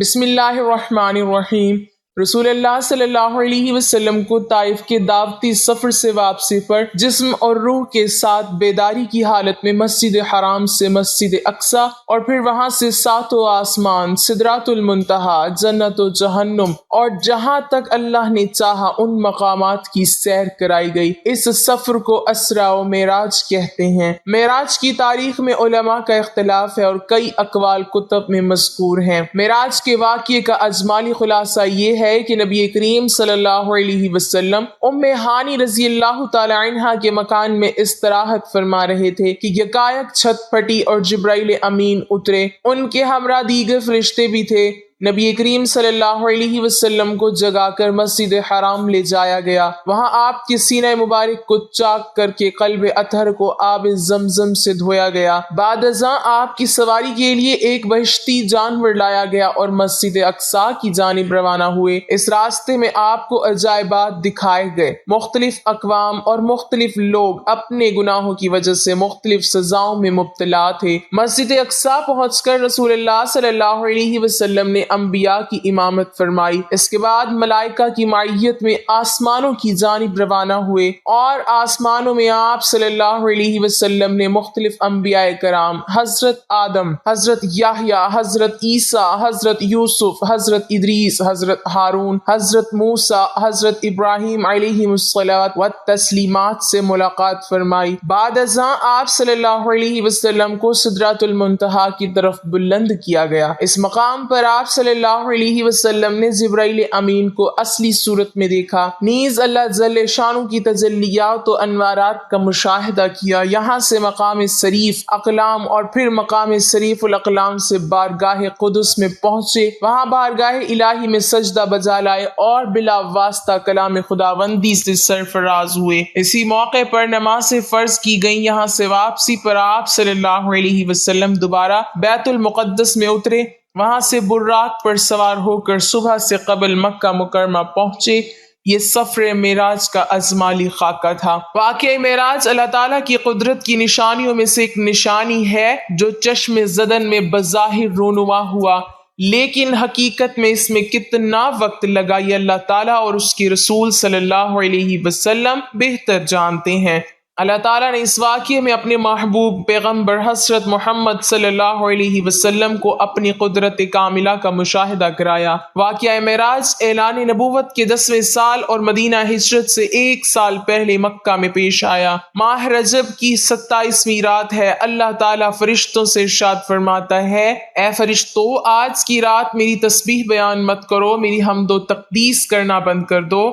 بسم اللہ الرحمن الرحیم۔ رسول اللہ صلی اللہ علیہ وسلم کو طائف کے دعوتی سفر سے واپسی پر جسم اور روح کے ساتھ بیداری کی حالت میں مسجد حرام سے مسجد اقصی اور پھر وہاں سے ساتوں آسمان، سدرات المنتہا، جنت و جہنم اور جہاں تک اللہ نے چاہا ان مقامات کی سیر کرائی گئی۔ اس سفر کو اسرا و معراج کہتے ہیں۔ معراج کی تاریخ میں علماء کا اختلاف ہے اور کئی اقوال کتب میں مذکور ہیں۔ معراج کے واقعے کا اجمالی خلاصہ یہ ہے کہ نبی کریم صلی اللہ علیہ وسلم ام ہانی رضی اللہ تعالی عنہا کے مکان میں استراحت فرما رہے تھے کہ یکایک چھت پھٹی اور جبرائیل امین اترے۔ ان کے ہمراہ دیگر فرشتے بھی تھے۔ نبی کریم صلی اللہ علیہ وسلم کو جگا کر مسجد حرام لے جایا گیا۔ وہاں آپ کے سینہ مبارک کو چاک کر کے قلب اطہر کو آب زمزم سے دھویا گیا۔ بعد ازاں آپ کی سواری کے لیے ایک بہشتی جانور لایا گیا اور مسجد اقصی کی جانب روانہ ہوئے۔ اس راستے میں آپ کو عجائبات دکھائے گئے۔ مختلف اقوام اور مختلف لوگ اپنے گناہوں کی وجہ سے مختلف سزاؤں میں مبتلا تھے۔ مسجد اقصی پہنچ کر رسول اللہ صلی اللہ علیہ وسلم نے انبیاء کی امامت فرمائی۔ اس کے بعد ملائکہ کی معیت میں آسمانوں کی جانب روانہ ہوئے اور آسمانوں میں آپ صلی اللہ علیہ وسلم نے مختلف انبیاء کرام، حضرت آدم، حضرت یحییٰ، حضرت عیسیٰ، حضرت یوسف، حضرت ادریس، حضرت ہارون، حضرت موسیٰ، حضرت ابراہیم علیہ الصلاۃ والتسلیمات سے ملاقات فرمائی۔ بعد ازاں آپ صلی اللہ علیہ وسلم کو سدرۃ المنتہا کی طرف بلند کیا گیا۔ اس مقام پر آپ صلی اللہ علیہ وسلم نے جبرائیل امین کو اصلی صورت میں دیکھا، نیز اللہ جل شانہ کی تجلیات و انوارات کا مشاہدہ کیا۔ یہاں سے مقام شریف اقلام اور پھر مقام شریف الاقلام سے بارگاہ قدس میں پہنچے۔ وہاں بارگاہ الہی میں سجدہ بجا لائے اور بلا واسطہ کلام خداوندی سے سرفراز ہوئے۔ اسی موقع پر نماز فرض کی گئی۔ یہاں سے واپسی پر آپ صلی اللہ علیہ وسلم دوبارہ بیت المقدس میں اترے۔ وہاں سے براق پر سوار ہو کر صبح سے قبل مکہ مکرمہ پہنچے۔ یہ سفر معراج کا اجمالی خاکہ تھا۔ واقعہ معراج اللہ تعالیٰ کی قدرت کی نشانیوں میں سے ایک نشانی ہے جو چشم زدن میں بظاہر رونما ہوا، لیکن حقیقت میں اس میں کتنا وقت لگا یہ اللہ تعالیٰ اور اس کے رسول صلی اللہ علیہ وسلم بہتر جانتے ہیں۔ اللہ تعالیٰ نے اس واقعے میں اپنے محبوب پیغمبر حضرت محمد صلی اللہ علیہ وسلم کو اپنی قدرت کاملہ کا مشاہدہ کرایا۔ واقعہ معراج اعلان نبوت کے 10ویں سال اور مدینہ ہجرت سے 1 سال پہلے مکہ میں پیش آیا۔ ماہ رجب کی 27ویں رات ہے۔ اللہ تعالیٰ فرشتوں سے ارشاد فرماتا ہے، اے فرشتو، آج کی رات میری تسبیح بیان مت کرو، میری حمد و تقدیس کرنا بند کر دو۔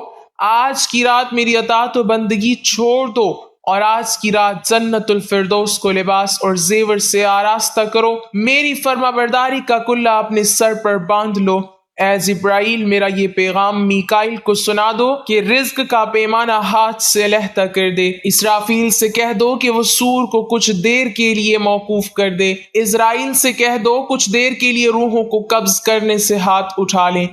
آج کی رات میری اطاعت و بندگی چھوڑ دو اور آج کی رات جنت الفردوس کو لباس اور زیور سے آراستہ کرو۔ میری فرما برداری کا کلہ اپنے سر پر باندھ لو۔ اے جبرائیل، میرا یہ پیغام میکائیل کو سنا دو کہ رزق کا پیمانہ ہاتھ سے علیحدہ کر دے۔ اسرافیل سے کہہ دو کہ وہ سور کو کچھ دیر کے لیے موقوف کر دے۔ اسرائیل سے کہہ دو کچھ دیر کے لیے روحوں کو قبض کرنے سے ہاتھ اٹھا لیں۔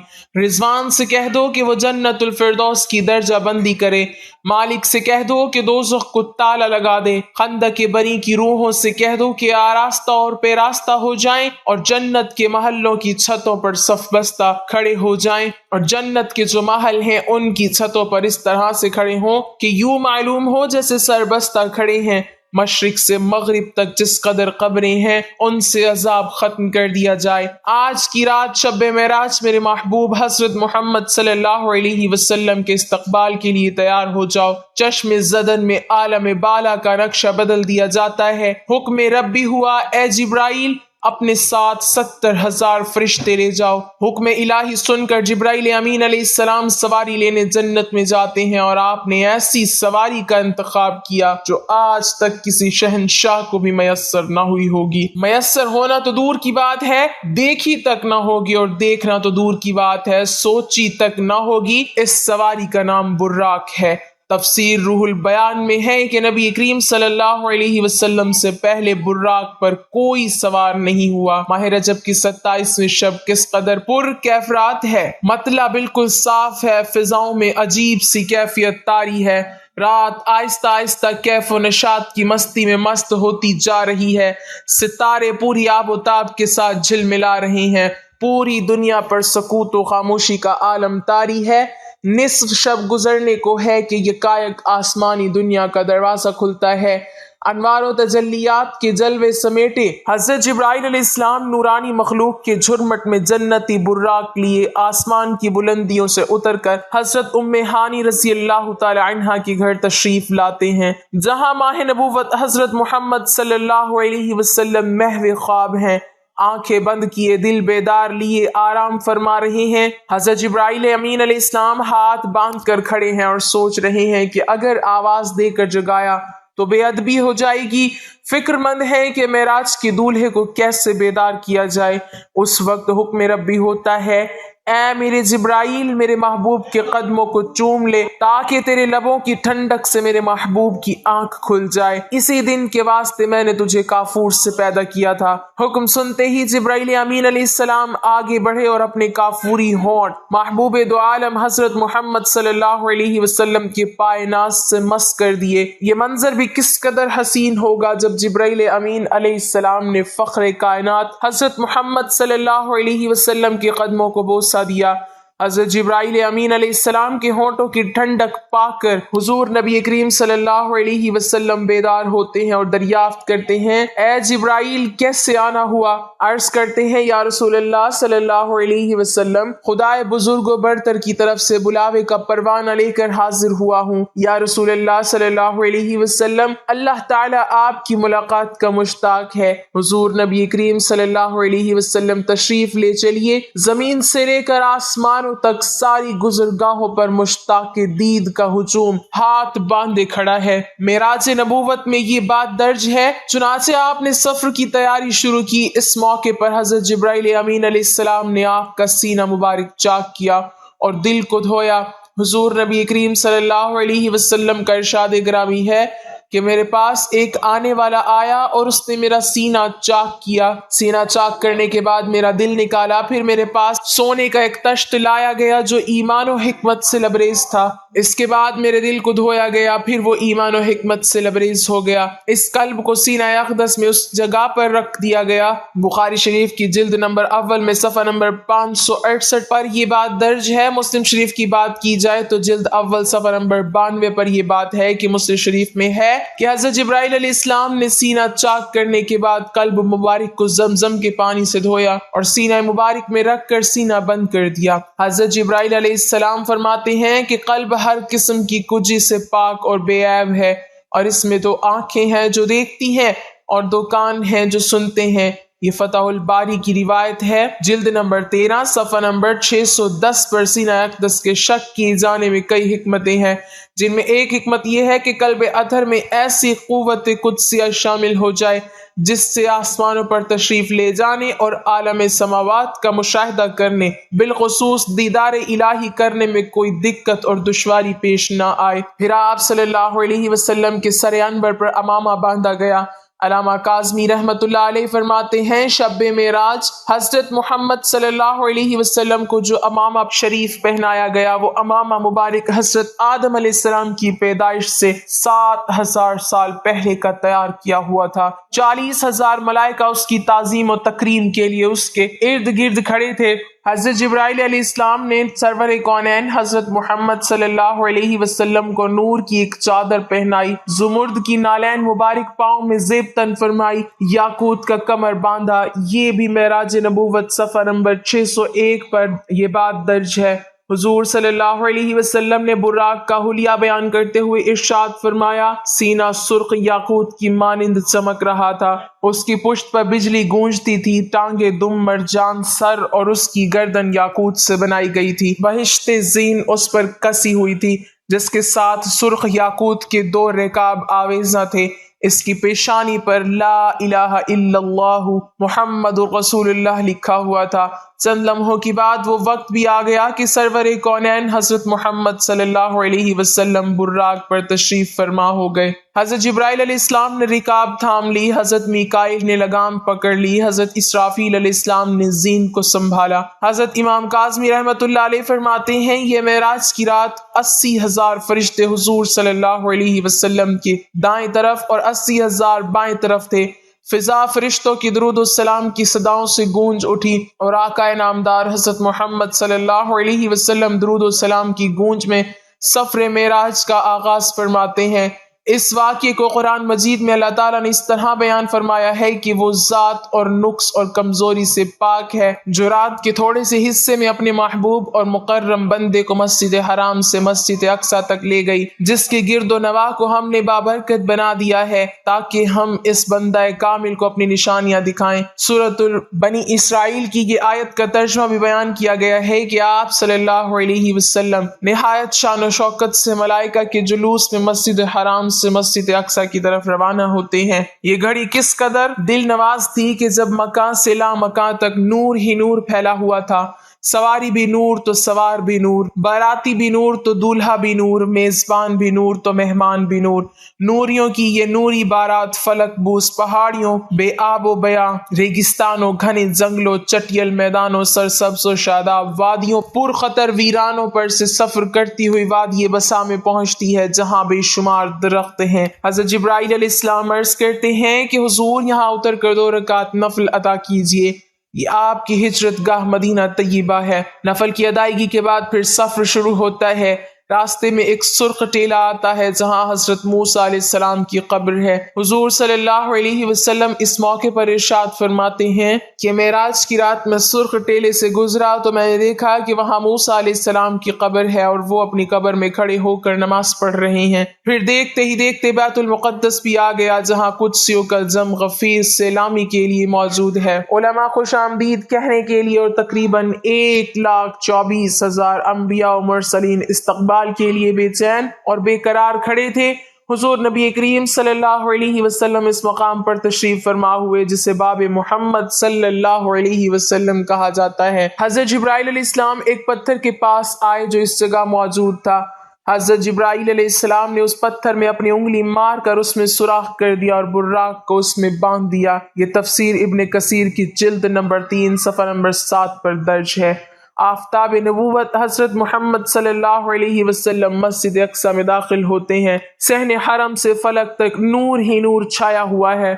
رضوان سے کہہ دو کہ وہ جنت الفردوس کی درجہ بندی کرے۔ مالک سے کہہ دو کہ دوزخ کو تالا لگا دے۔ خندق بری کی روحوں سے کہہ دو کہ آراستہ اور پیراستہ ہو جائیں اور جنت کے محلوں کی چھتوں پر صف بستہ کھڑے ہو جائیں، اور جنت کے جو محل ہیں ان کی چھتوں پر اس طرح سے کھڑے ہوں کہ یوں معلوم ہو جیسے سربستہ کھڑے ہیں۔ مشرق سے مغرب تک جس قدر قبریں ہیں ان سے عذاب ختم کر دیا جائے۔ آج کی رات شب معراج میرے محبوب حضرت محمد صلی اللہ علیہ وسلم کے استقبال کے لیے تیار ہو جاؤ۔ چشم زدن میں عالم بالا کا نقشہ بدل دیا جاتا ہے۔ حکم ربی ہوا، اے جبرائیل، اپنے ساتھ 70,000 فرشتے لے جاؤ۔ حکم الہی سن کر جبرائیل امین علیہ السلام سواری لینے جنت میں جاتے ہیں، اور آپ نے ایسی سواری کا انتخاب کیا جو آج تک کسی شہنشاہ کو بھی میسر نہ ہوئی ہوگی۔ میسر ہونا تو دور کی بات ہے، دیکھی تک نہ ہوگی، اور دیکھنا تو دور کی بات ہے، سوچی تک نہ ہوگی۔ اس سواری کا نام براق ہے۔ تفسیر روح البیان میں ہے کہ نبی کریم صلی اللہ علیہ وسلم سے پہلے براق پر کوئی سوار نہیں ہوا۔ ماہ رجب کی 27ویں شب کس قدر پر کیفرات ہے، مطلع بالکل صاف ہے، فضاؤں میں عجیب سی کیفیت طاری ہے۔ رات آہستہ آہستہ کیف و نشاط کی مستی میں مست ہوتی جا رہی ہے۔ ستارے پوری آب و تاب کے ساتھ جھلملا رہے ہیں۔ پوری دنیا پر سکوت و خاموشی کا عالم طاری ہے۔ نصف شب گزرنے کو ہے کہ یکایک آسمانی دنیا کا دروازہ کھلتا ہے۔ انوار و تجلیات کے جلوے سمیٹے حضرت جبرائیل علیہ السلام نورانی مخلوق کے جھرمٹ میں جنتی براق لیے آسمان کی بلندیوں سے اتر کر حضرت ام ہانی رضی اللہ تعالی عنہا کے گھر تشریف لاتے ہیں، جہاں ماہ نبوت حضرت محمد صلی اللہ علیہ وسلم محو خواب ہیں، آنکھیں بند کیے دل بیدار لیے آرام فرما رہے ہیں۔ حضرت جبرائیل امین علیہ السلام ہاتھ باندھ کر کھڑے ہیں اور سوچ رہے ہیں کہ اگر آواز دے کر جگایا تو بے ادبی ہو جائے گی، فکر مند ہے کہ معراج کے دولہے کو کیسے بیدار کیا جائے۔ اس وقت حکم ربی ہوتا ہے، اے میرے جبرائیل میرے محبوب کے قدموں کو چوم لے تاکہ تیرے لبوں کی ٹھنڈک سے میرے محبوب کی آنکھ کھل جائے، اسی دن کے واسطے میں نے تجھے کافور سے پیدا کیا تھا۔ حکم سنتے ہی جبرائیل امین علیہ السلام آگے بڑھے اور اپنے کافوری ہونٹ محبوب دو عالم حضرت محمد صلی اللہ علیہ وسلم کے پائے ناز سے مس کر دیے۔ یہ منظر بھی کس قدر حسین ہوگا جب جبرائیل امین علیہ السلام نے فخر کائنات حضرت محمد صلی اللہ علیہ وسلم کے قدموں کو بوسہ دیا۔ حضرت جبرائیل امین علیہ السلام کے ہونٹوں کی ٹھنڈک پا کر حضور نبی کریم صلی اللہ علیہ وسلم بیدار ہوتے ہیں اور دریافت کرتے ہیں، اے جبرائیل کیسے آنا ہوا؟ عرض کرتے ہیں، یا رسول اللہ صلی اللہ علیہ وسلم خدائے بزرگ و برتر کی طرف سے بلاوے کا پروانہ لے کر حاضر ہوا ہوں۔ یا رسول اللہ صلی اللہ علیہ وسلم اللہ تعالیٰ آپ کی ملاقات کا مشتاق ہے۔ حضور نبی کریم صلی اللہ علیہ وسلم تشریف لے چلیے، زمین سے لے کر آسمانوں تک ساری گزرگاہوں پر مشتاق دید کا ہجوم ہاتھ باندھے کھڑا ہے۔ معراج نبوت میں یہ بات درج ہے، چنانچہ آپ نے سفر کی تیاری شروع کی۔ اس موقع پر حضرت جبرائیل امین علیہ السلام نے آپ کا سینہ مبارک چاک کیا اور دل کو دھویا۔ حضور نبی کریم صلی اللہ علیہ وسلم کا ارشاد گرامی ہے کہ میرے پاس ایک آنے والا آیا اور اس نے میرا سینہ چاک کیا، سینہ چاک کرنے کے بعد میرا دل نکالا، پھر میرے پاس سونے کا ایک تشت لایا گیا جو ایمان و حکمت سے لبریز تھا، اس کے بعد میرے دل کو دھویا گیا، پھر وہ ایمان و حکمت سے لبریز ہو گیا، اس قلب کو سینہ اقدس میں اس جگہ پر رکھ دیا گیا۔ بخاری شریف کی جلد نمبر اول میں صفحہ نمبر 568 پر یہ بات درج ہے۔ مسلم شریف کی بات کی جائے تو جلد اول صفحہ نمبر 92 پر یہ بات ہے کہ مسلم شریف میں ہے کہ حضرت جبرائیل علیہ السلام نے سینہ چاک کرنے کے بعد قلب مبارک کو زمزم کے پانی سے دھویا اور سینہ مبارک میں رکھ کر سینہ بند کر دیا۔ حضرت جبرائیل علیہ السلام فرماتے ہیں کہ قلب ہر قسم کی کجی سے پاک اور بے عیب ہے، اور اس میں 2 آنکھیں ہیں جو دیکھتی ہیں اور 2 کان ہیں جو سنتے ہیں۔ یہ فتح الباری کی روایت ہے، جلد نمبر 13 صفحہ نمبر 610 پر۔ سینہ اقدس کے شک کیے جانے میں کئی حکمتیں ہیں، جن میں ایک حکمت یہ ہے کہ قلب اطہر میں ایسی قوت قدسیہ شامل ہو جائے جس سے آسمانوں پر تشریف لے جانے اور عالم سماوات کا مشاہدہ کرنے، بالخصوص دیدار الہی کرنے میں کوئی دقت اور دشواری پیش نہ آئے۔ پھر آپ صلی اللہ علیہ وسلم کے سر انور پر امامہ باندھا گیا۔ علامہ کاظمی رحمۃ اللہ علیہ فرماتے ہیں، شب معراج حضرت محمد صلی اللہ علیہ وسلم کو جو امامہ شریف پہنایا گیا وہ امامہ مبارک حضرت آدم علیہ السلام کی پیدائش سے 7000 سال پہلے کا تیار کیا ہوا تھا۔ 40,000 ملائکہ اس کی تعظیم و تکریم کے لیے اس کے ارد گرد کھڑے تھے۔ حضرت جبرائیل علیہ السلام نے سرور کونین حضرت محمد صلی اللہ علیہ وسلم کو نور کی ایک چادر پہنائی، زمرد کی نالین مبارک پاؤں میں زیب تن فرمائی، یاقوت کا کمر باندھا۔ یہ بھی معراج نبوت صفحہ نمبر 601 پر یہ بات درج ہے۔ حضور صلی اللہ علیہ وسلم نے براق کا حلیہ بیان کرتے ہوئے ارشاد فرمایا، سینہ سرخ یاقوت کی مانند چمک رہا تھا، اس کی پشت پر بجلی گونجتی تھی، ٹانگیں دم مرجان، سر اور اس کی گردن یاقوت سے بنائی گئی تھی، بہشت زین اس پر کسی ہوئی تھی جس کے ساتھ سرخ یاقوت کے 2 رکاب آویزاں تھے۔ اس کی پیشانی پر لا الہ الا اللہ محمد رسول اللہ لکھا ہوا تھا۔ چند لمحوں کے بعد وہ وقت بھی آ گیا کہ سرور کونین حضرت محمد صلی اللہ علیہ وسلم براق پر تشریف فرما ہو گئے۔ حضرت جبرائیل علیہ السلام نے رکاب تھام لی، حضرت میکائیل نے لگام پکڑ لی، حضرت اسرافیل علیہ السلام نے زین کو سنبھالا۔ حضرت امام کاظمی رحمۃ اللہ علیہ فرماتے ہیں، یہ معراج کی رات 80,000 فرشتے حضور صلی اللہ علیہ وسلم کے دائیں طرف اور 80,000 بائیں طرف تھے۔ فضا فرشتوں کی درود السلام کی صداؤں سے گونج اٹھی اور آقا نامدار حضرت محمد صلی اللہ علیہ وسلم درود السلام کی گونج میں سفر معراج کا آغاز فرماتے ہیں۔ اس واقعے کو قرآن مجید میں اللہ تعالیٰ نے اس طرح بیان فرمایا ہے کہ وہ ذات اور نقص اور کمزوری سے پاک ہے جو رات کے تھوڑے سے حصے میں اپنے محبوب اور مکرم بندے کو مسجد حرام سے مسجد اقصی تک لے گئی، جس کے گرد و نواح کو ہم نے بابرکت بنا دیا ہے تاکہ ہم اس بندہ کامل کو اپنی نشانیاں دکھائیں۔ سورۃ بنی اسرائیل کی یہ آیت کا ترجمہ بھی بیان کیا گیا ہے کہ آپ صلی اللہ علیہ وسلم نہایت شان و شوکت سے ملائکہ کے جلوس میں مسجد حرام سے مسجد اقصی کی طرف روانہ ہوتے ہیں۔ یہ گھڑی کس قدر دل نواز تھی کہ جب مکان سے لا مکان تک نور ہی نور پھیلا ہوا تھا، سواری بھی نور تو سوار بھی نور، باراتی بھی نور تو دولہا بھی نور، میزبان بھی نور تو مہمان بھی نور۔ نوریوں کی یہ نوری بارات فلک بوس پہاڑیوں بے آب و بیاں، ریگستانوں گھنے جنگلوں، چٹیل میدانوں، سرسبز و شاداب وادیوں، پرخطر ویرانوں پر سے سفر کرتی ہوئی وادی بسا میں پہنچتی ہے جہاں بے شمار درخت ہیں۔ حضرت جبرائیل علیہ السلام عرض کرتے ہیں کہ حضور یہاں اتر کر 2 رکعت نفل ادا کیجئے، یہ آپ کی ہجرت گاہ مدینہ طیبہ ہے۔ نفل کی ادائیگی کے بعد پھر سفر شروع ہوتا ہے۔ راستے میں ایک سرخ ٹیلہ آتا ہے جہاں حضرت موسیٰ علیہ السلام کی قبر ہے۔ حضور صلی اللہ علیہ وسلم اس موقع پر ارشاد فرماتے ہیں کہ معراج کی رات میں سرخ ٹیلے سے گزرا تو میں نے دیکھا کہ وہاں موسیٰ علیہ السلام کی قبر ہے اور وہ اپنی قبر میں کھڑے ہو کر نماز پڑھ رہے ہیں۔ پھر دیکھتے ہی دیکھتے بیت المقدس بھی آ گیا جہاں قدسیوں کا جم غفیر سلامی کے لیے موجود ہے۔ علماء خوش آمدید کہنے کے لیے اور تقریباً 1,24,000 انبیاء و مرسلین استقبال کے لیے بے چین اور بے قرار کھڑے تھے۔ حضور نبی کریم صلی اللہ علیہ وسلم اس مقام پر تشریف فرما ہوئے جسے باب محمد صلی اللہ علیہ وسلم کہا جاتا ہے۔ حضرت جبرائیل علیہ السلام ایک پتھر کے پاس آئے جو اس جگہ موجود تھا۔ حضرت جبرائیل علیہ السلام نے اس پتھر میں اپنی انگلی مار کر اس میں سوراخ کر دیا اور براق کو اس میں باندھ دیا۔ یہ تفسیر ابن کثیر کی جلد نمبر 3 صفحہ نمبر 7 پر درج ہے۔ آفتاب نبوت حضرت محمد صلی اللہ علیہ وسلم مسجد اقصی میں داخل ہوتے ہیں۔ صحن حرم سے فلک تک نور ہی نور چھایا ہوا ہے،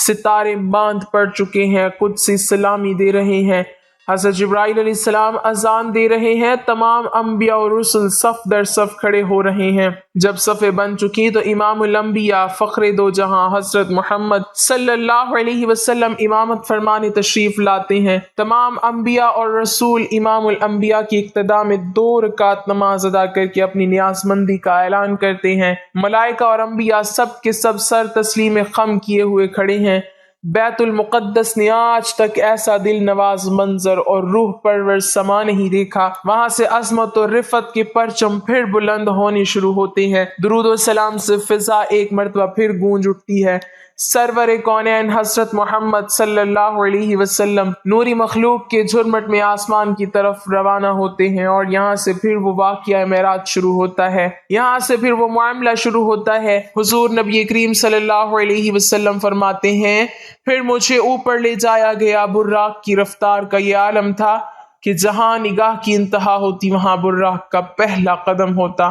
ستارے باندھ پڑ چکے ہیں، قدسی سلامی دے رہے ہیں۔ حضرت جبرائیل علیہ السلام اذان دے رہے ہیں، تمام انبیاء اور رسل صف در صف کھڑے ہو رہے ہیں۔ جب صفیں بن چکی تو امام الانبیاء فخر دو جہاں حضرت محمد صلی اللہ علیہ وسلم امامت فرمانے تشریف لاتے ہیں۔ تمام انبیاء اور رسول امام الانبیاء کی اقتداء میں 2 رکعت نماز ادا کر کے اپنی نیاز مندی کا اعلان کرتے ہیں۔ ملائکہ اور انبیاء سب کے سب سر تسلیم خم کیے ہوئے کھڑے ہیں۔ بیت المقدس نے آج تک ایسا دل نواز منظر اور روح پرور سما نہیں دیکھا۔ وہاں سے عظمت اور رفعت کے پرچم پھر بلند ہونے شروع ہوتے ہیں۔ درود و سلام سے فضا ایک مرتبہ پھر گونج اٹھتی ہے۔ سرور کونین حضرت محمد صلی اللہ علیہ وسلم نوری مخلوق کے جھرمٹ میں آسمان کی طرف روانہ ہوتے ہیں اور یہاں سے پھر وہ واقعہ معراج شروع ہوتا ہے۔ یہاں سے پھر وہ معاملہ شروع ہوتا ہے۔ حضور نبی کریم صلی اللہ علیہ وسلم فرماتے ہیں، پھر مجھے اوپر لے جایا گیا۔ براق کی رفتار کا یہ عالم تھا کہ جہاں نگاہ کی انتہا ہوتی وہاں براق کا پہلا قدم ہوتا۔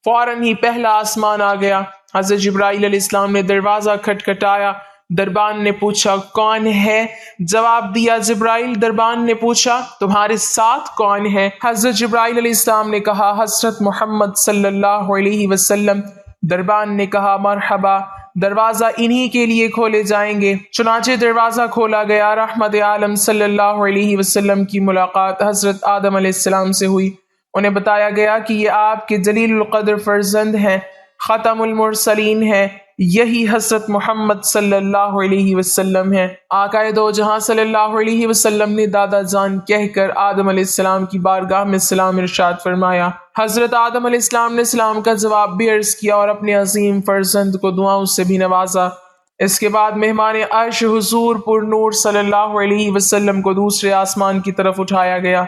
فوراً ہی پہلا آسمان آ گیا۔ حضرت جبرائیل علیہ السلام نے دروازہ کھٹکھٹایا۔ دربان نے پوچھا کون ہے؟ جواب دیا جبرائیل۔ دربان نے پوچھا تمہارے ساتھ کون ہے؟ حضرت جبرائیل علیہ السلام نے کہا حضرت محمد صلی اللہ علیہ وسلم۔ دربان نے کہا مرحبا، دروازہ انہی کے لیے کھولے جائیں گے۔ چنانچہ دروازہ کھولا گیا۔ رحمت عالم صلی اللہ علیہ وسلم کی ملاقات حضرت آدم علیہ السلام سے ہوئی۔ انہیں بتایا گیا کہ یہ آپ کے جلیل القدر فرزند ہیں، ختم المرسلین ہیں، یہی حضرت محمد صلی اللہ علیہ وسلم ہیں۔ آقا دو جہاں صلی اللہ علیہ وسلم نے دادا جان کہہ کر آدم علیہ السلام کی بارگاہ میں سلام ارشاد فرمایا۔ حضرت آدم علیہ السلام نے سلام کا جواب بھی عرض کیا اور اپنے عظیم فرزند کو دعاؤں سے بھی نوازا۔ اس کے بعد مہمان عرش حضور پر نور صلی اللہ علیہ وسلم کو دوسرے آسمان کی طرف اٹھایا گیا۔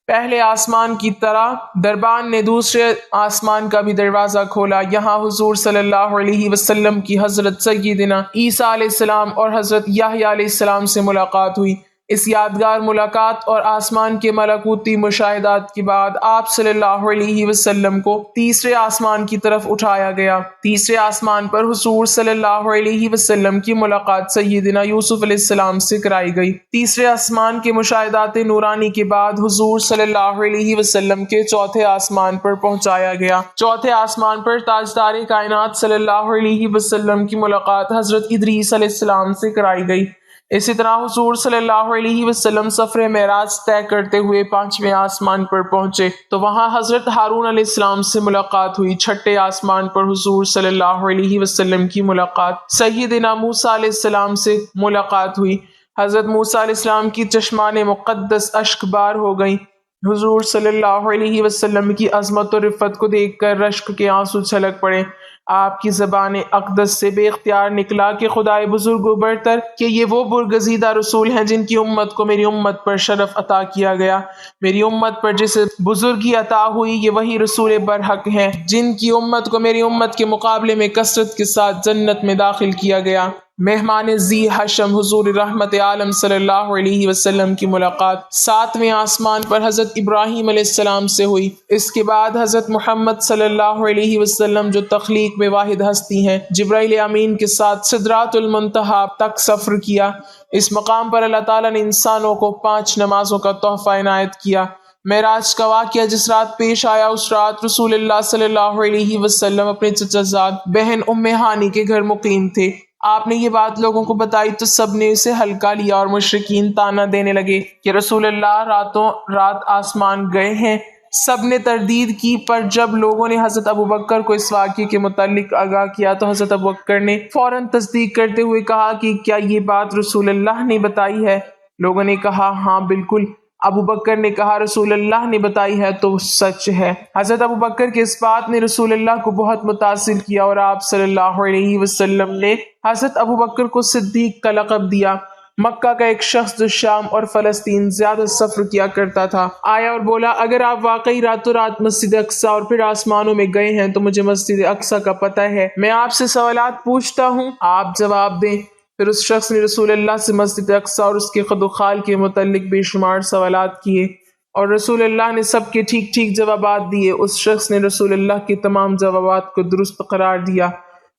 پہلے آسمان کی طرح دربان نے دوسرے آسمان کا بھی دروازہ کھولا۔ یہاں حضور صلی اللہ علیہ وسلم کی حضرت سیدنا عیسیٰ علیہ السلام اور حضرت یحییٰ علیہ السلام سے ملاقات ہوئی۔ اس یادگار ملاقات اور آسمان کے ملکوتی مشاہدات کے بعد آپ صلی اللہ علیہ وسلم کو تیسرے آسمان کی طرف اٹھایا گیا۔ تیسرے آسمان پر حضور صلی اللہ علیہ وسلم کی ملاقات سیدنا یوسف علیہ السلام سے کرائی گئی۔ تیسرے آسمان کے مشاہدات نورانی کے بعد حضور صلی اللہ علیہ وسلم کے چوتھے آسمان پر پہنچایا گیا۔ چوتھے آسمان پر تاجدار کائنات صلی اللہ علیہ وسلم کی ملاقات حضرت ادریس علیہ السلام سے کرائی گئی۔ اسی طرح حضور صلی اللہ علیہ وسلم سفر معراج طے کرتے ہوئے پانچویں آسمان پر پہنچے تو وہاں حضرت ہارون علیہ السلام سے ملاقات ہوئی۔ چھٹے آسمان پر حضور صلی اللہ علیہ وسلم کی ملاقات سیدنا موسیٰ علیہ السلام سے ملاقات ہوئی۔ حضرت موسیٰ علیہ السلام کی چشمان مقدس اشک بار ہو گئیں۔ حضور صلی اللہ علیہ وسلم کی عظمت و رفت کو دیکھ کر رشک کے آنسو چھلک پڑے۔ آپ کی زبان اقدس سے بے اختیار نکلا کہ خدائے بزرگ و برتر کہ یہ وہ برگزیدہ رسول ہیں جن کی امت کو میری امت پر شرف عطا کیا گیا۔ میری امت پر جسے بزرگی عطا ہوئی یہ وہی رسول برحق ہیں جن کی امت کو میری امت کے مقابلے میں کثرت کے ساتھ جنت میں داخل کیا گیا۔ مہمان ذی حشم حضور رحمت عالم صلی اللہ علیہ وسلم کی ملاقات ساتویں آسمان پر حضرت ابراہیم علیہ السلام سے ہوئی۔ اس کے بعد حضرت محمد صلی اللہ علیہ وسلم جو تخلیق میں واحد ہستی ہیں جبرائیل امین کے ساتھ سدرات المنتہا تک سفر کیا۔ اس مقام پر اللہ تعالیٰ نے انسانوں کو 5 نمازوں کا تحفہ عنایت کیا۔ معراج کا واقعہ جس رات پیش آیا اس رات رسول اللہ صلی اللہ علیہ وسلم اپنے چچا زاد بہن ام ہانی کے گھر مقیم تھے۔ آپ نے یہ بات لوگوں کو بتائی تو سب نے اسے ہلکا لیا اور مشرکین طعنہ دینے لگے کہ رسول اللہ راتوں رات آسمان گئے ہیں۔ سب نے تردید کی پر جب لوگوں نے حضرت ابوبکر کو اس واقعے کے متعلق آگاہ کیا تو حضرت ابوبکر نے فوراً تصدیق کرتے ہوئے کہا کہ کیا یہ بات رسول اللہ نے بتائی ہے؟ لوگوں نے کہا ہاں بالکل۔ ابوبکر نے کہا رسول اللہ نے بتائی ہے تو سچ ہے۔ حضرت ابوبکر کے اس بات نے رسول اللہ کو بہت متاثر کیا اور آپ صلی اللہ علیہ وسلم نے حضرت ابوبکر کو صدیق کا لقب دیا۔ مکہ کا ایک شخص جو شام اور فلسطین زیادہ سفر کیا کرتا تھا آیا اور بولا اگر آپ واقعی راتوں رات مسجد اقصیٰ اور پھر آسمانوں میں گئے ہیں تو مجھے مسجد اقصیٰ کا پتہ ہے، میں آپ سے سوالات پوچھتا ہوں، آپ جواب دیں۔ پھر اس شخص نے رسول اللہ سے مسجد اقصیٰ اور اس کے خد و خال کے متعلق بے شمار سوالات کیے اور رسول اللہ نے سب کے ٹھیک ٹھیک جوابات دیے۔ اس شخص نے رسول اللہ کے تمام جوابات کو درست قرار دیا۔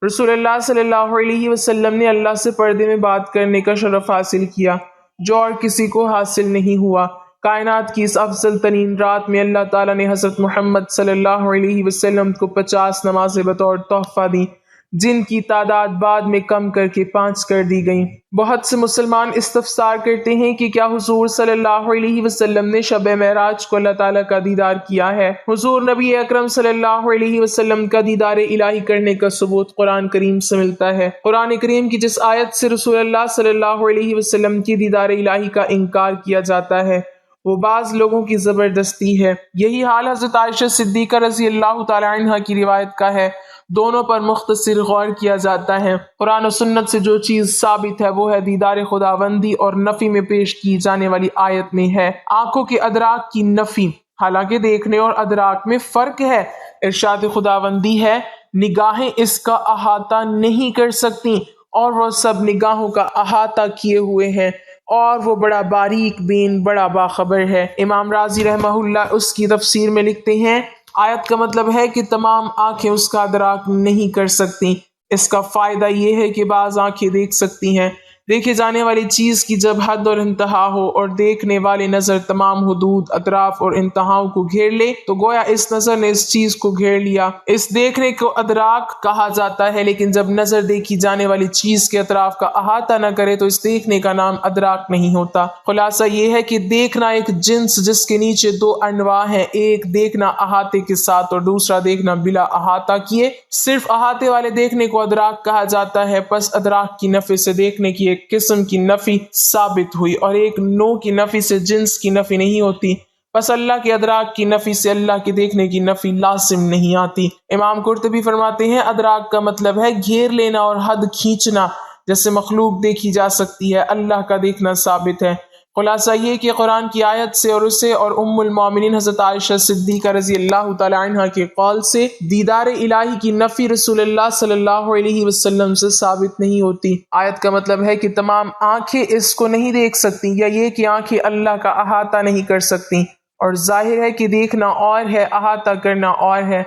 رسول اللہ صلی اللہ علیہ وسلم نے اللہ سے پردے میں بات کرنے کا شرف حاصل کیا جو اور کسی کو حاصل نہیں ہوا۔ کائنات کی اس افضل ترین رات میں اللہ تعالیٰ نے حضرت محمد صلی اللہ علیہ وسلم کو 50 نمازیں بطور تحفہ دیں جن کی تعداد بعد میں کم کر کے 5 کر دی گئیں۔ بہت سے مسلمان استفسار کرتے ہیں کہ کیا حضور صلی اللہ علیہ وسلم نے شب معراج کو اللہ تعالیٰ کا دیدار کیا ہے؟ حضور نبی اکرم صلی اللہ علیہ وسلم کا دیدار الہی کرنے کا ثبوت قرآن کریم سے ملتا ہے۔ قرآن کریم کی جس آیت سے رسول اللہ صلی اللہ علیہ وسلم کی دیدار الہی کا انکار کیا جاتا ہے وہ بعض لوگوں کی زبردستی ہے۔ یہی حال حضرت عائشہ صدیقہ رضی اللہ تعالی عنہ کی روایت کا ہے۔ دونوں پر مختصر غور کیا جاتا ہے۔ قرآن و سنت سے جو چیز ثابت ہے وہ ہے دیدار خداوندی اور نفی میں پیش کی جانے والی آیت میں ہے آنکھوں کے ادراک کی نفی، حالانکہ دیکھنے اور ادراک میں فرق ہے۔ ارشاد خداوندی ہے نگاہیں اس کا احاطہ نہیں کر سکتی اور وہ سب نگاہوں کا احاطہ کیے ہوئے ہیں اور وہ بڑا باریک بین بڑا باخبر ہے۔ امام رازی رحمہ اللہ اس کی تفسیر میں لکھتے ہیں آیت کا مطلب ہے کہ تمام آنکھیں اس کا ادراک نہیں کر سکتی۔ اس کا فائدہ یہ ہے کہ بعض آنکھیں دیکھ سکتی ہیں۔ دیکھے جانے والی چیز کی جب حد اور انتہا ہو اور دیکھنے والے نظر تمام حدود اطراف اور انتہاؤں کو گھیر لے تو گویا اس نظر نے اس چیز کو گھیر لیا۔ اس دیکھنے کو ادراک کہا جاتا ہے، لیکن جب نظر دیکھی جانے والی چیز کے اطراف کا احاطہ نہ کرے تو اس دیکھنے کا نام ادراک نہیں ہوتا۔ خلاصہ یہ ہے کہ دیکھنا ایک جنس جس کے نیچے 2 انواع ہیں، ایک دیکھنا احاطے کے ساتھ اور دوسرا دیکھنا بلا احاطہ کیے۔ صرف احاطے والے دیکھنے کو ادراک کہا جاتا ہے، پس ادراک کی نفی سے دیکھنے کی ایک قسم کی نفی ثابت ہوئی اور ایک نوع کی نفی سے جنس کی نفی نہیں ہوتی، پس اللہ کے ادراک کی نفی سے اللہ کے دیکھنے کی نفی لازم نہیں آتی۔ امام قرطبی فرماتے ہیں ادراک کا مطلب ہے گھیر لینا اور حد کھینچنا، جیسے مخلوق دیکھی جا سکتی ہے اللہ کا دیکھنا ثابت ہے۔ خلاصہ یہ کہ قرآن کی آیت سے اور اسے اور ام المومنین حضرت عائشہ صدیقہ رضی اللہ تعالی عنہ کے قول سے دیدار الہی کی نفی رسول اللہ صلی اللہ علیہ وسلم سے ثابت نہیں ہوتی۔ آیت کا مطلب ہے کہ تمام آنکھیں اس کو نہیں دیکھ سکتی، یا یہ کہ آنکھیں اللہ کا احاطہ نہیں کر سکتی، اور ظاہر ہے کہ دیکھنا اور ہے، احاطہ کرنا اور ہے۔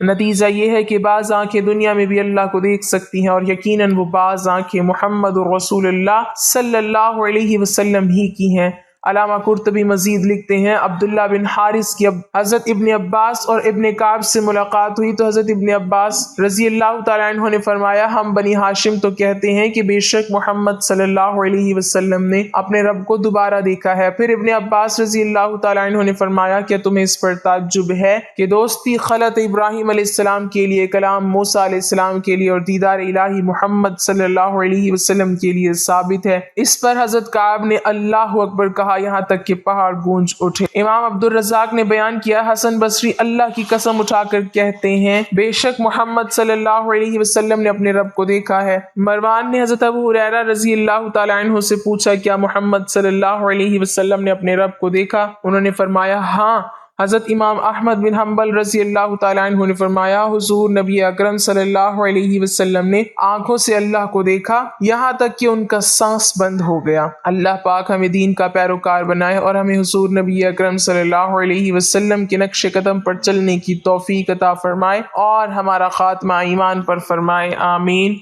نتیجہ یہ ہے کہ بعض آنکھیں دنیا میں بھی اللہ کو دیکھ سکتی ہیں، اور یقیناً وہ بعض آنکھیں محمد رسول اللہ صلی اللہ علیہ وسلم ہی کی ہیں۔ علامہ قرطبی مزید لکھتے ہیں، عبداللہ بن حارث کی حضرت ابن عباس اور ابن کعب سے ملاقات ہوئی تو حضرت ابن عباس رضی اللہ تعالیٰ عنہ نے فرمایا، ہم بنی ہاشم تو کہتے ہیں کہ بے شک محمد صلی اللہ علیہ وسلم نے اپنے رب کو دوبارہ دیکھا ہے۔ پھر ابن عباس رضی اللہ تعالیٰ عنہ نے فرمایا، کیا تمہیں اس پر تعجب ہے کہ دوستی خلط ابراہیم علیہ السلام کے لیے، کلام موسیٰ علیہ السلام کے لیے اور دیدار الہی محمد صلی اللہ علیہ وسلم کے لیے ثابت ہے؟ اس پر حضرت کعب نے اللہ اکبر کہا، یہاں تک کہ پہاڑ گونج اٹھے۔ امام عبدالرزاق نے بیان کیا، حسن بصری اللہ کی قسم اٹھا کر کہتے ہیں، بے شک محمد صلی اللہ علیہ وسلم نے اپنے رب کو دیکھا ہے۔ مروان نے حضرت ابو ہریرہ رضی اللہ تعالی عنہ سے پوچھا، کیا محمد صلی اللہ علیہ وسلم نے اپنے رب کو دیکھا؟ انہوں نے فرمایا ہاں۔ حضرت امام احمد بن حنبل رضی اللہ تعالیٰ عنہ نے فرمایا، حضور نبی اکرم صلی اللہ علیہ وسلم نے آنکھوں سے اللہ کو دیکھا یہاں تک کہ ان کا سانس بند ہو گیا۔ اللہ پاک ہمیں دین کا پیروکار بنائے اور ہمیں حضور نبی اکرم صلی اللہ علیہ وسلم کے نقش قدم پر چلنے کی توفیق عطا فرمائے اور ہمارا خاتمہ ایمان پر فرمائے، آمین۔